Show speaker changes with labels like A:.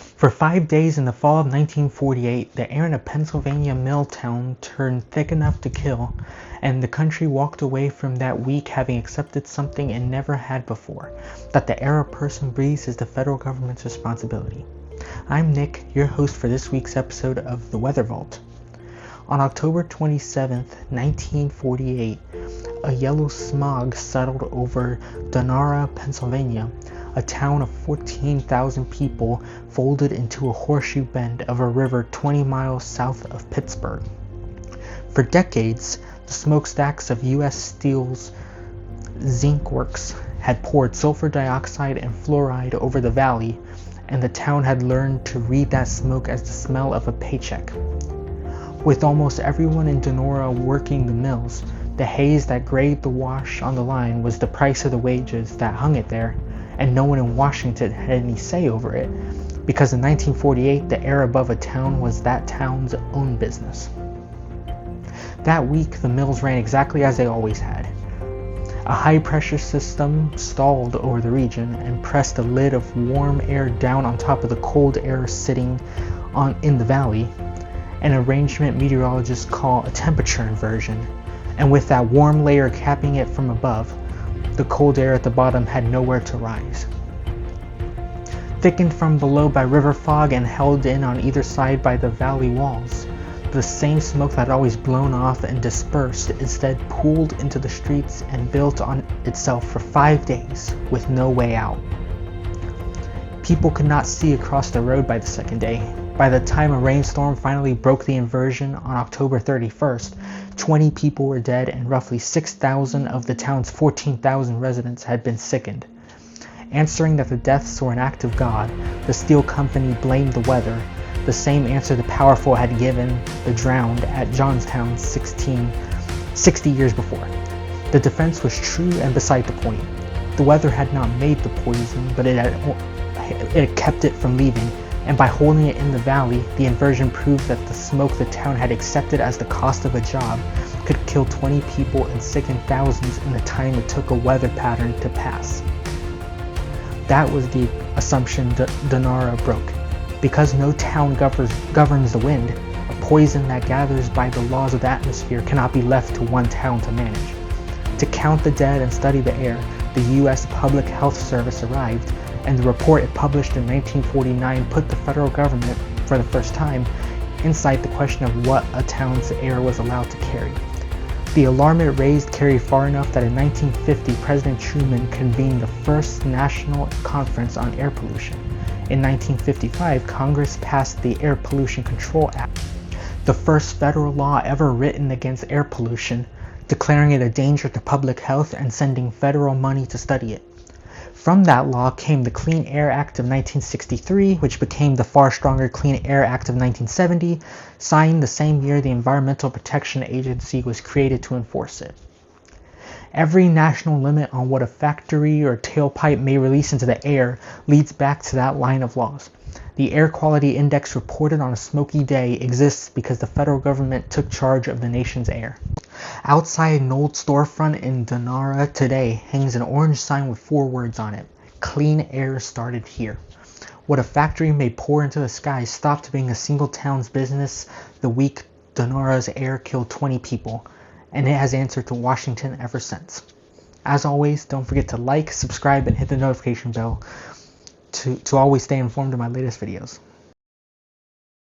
A: For 5 days in the fall of 1948, the air in a Pennsylvania mill town turned thick enough to kill, and the country walked away from that week having accepted something it never had before, that the air a person breathes is the federal government's responsibility. I'm Nick, your host for this week's episode of The Weather Vault. On October 27, 1948, a yellow smog settled over Donora, Pennsylvania, a town of 14,000 people folded into a horseshoe bend of a river 20 miles south of Pittsburgh. For decades, the smokestacks of U.S. Steel's zinc works had poured sulfur dioxide and fluoride over the valley, and the town had learned to read that smoke as the smell of a paycheck. With almost everyone in Donora working the mills, the haze that grayed the wash on the line was the price of the wages that hung it there, and no one in Washington had any say over it, because in 1948 the air above a town was that town's own business. That week the mills ran exactly as they always had. A high-pressure system stalled over the region and pressed a lid of warm air down on top of the cold air sitting in the valley, an arrangement meteorologists call a temperature inversion, and with that warm layer capping it from above, the cold air at the bottom had nowhere to rise. Thickened from below by river fog and held in on either side by the valley walls, the same smoke that had always blown off and dispersed instead pooled into the streets and built on itself for 5 days with no way out. People could not see across the road by the second day. By the time a rainstorm finally broke the inversion on October 31st, 20 people were dead and roughly 6,000 of the town's 14,000 residents had been sickened. Answering that the deaths were an act of God, the steel company blamed the weather, the same answer the powerful had given the drowned at Johnstown 60 years before. The defense was true and beside the point. The weather had not made the poison, but it had kept it from leaving, and by holding it in the valley, the inversion proved that the smoke the town had accepted as the cost of a job could kill 20 people and sicken thousands in the time it took a weather pattern to pass. That was the assumption Donora broke. Because no town governs the wind, a poison that gathers by the laws of the atmosphere cannot be left to one town to manage. To count the dead and study the air, the U.S. Public Health Service arrived, and the report it published in 1949 put the federal government, for the first time, inside the question of what a town's air was allowed to carry. The alarm it raised carried far enough that in 1950 President Truman convened the first national conference on air pollution. In 1955, Congress passed the Air Pollution Control Act, the first federal law ever written against air pollution, declaring it a danger to public health and sending federal money to study it. From that law came the Clean Air Act of 1963, which became the far stronger Clean Air Act of 1970, signed the same year the Environmental Protection Agency was created to enforce it. Every national limit on what a factory or tailpipe may release into the air leads back to that line of laws. The Air Quality Index reported on a smoky day exists because the federal government took charge of the nation's air. Outside an old storefront in Donora today hangs an orange sign with 4 words on it: Clean air started here. What a factory may pour into the sky stopped being a single town's business the week Donora's air killed 20 people, and it has answered to Washington ever since. As always, don't forget to like, subscribe, and hit the notification bell to always stay informed of my latest videos.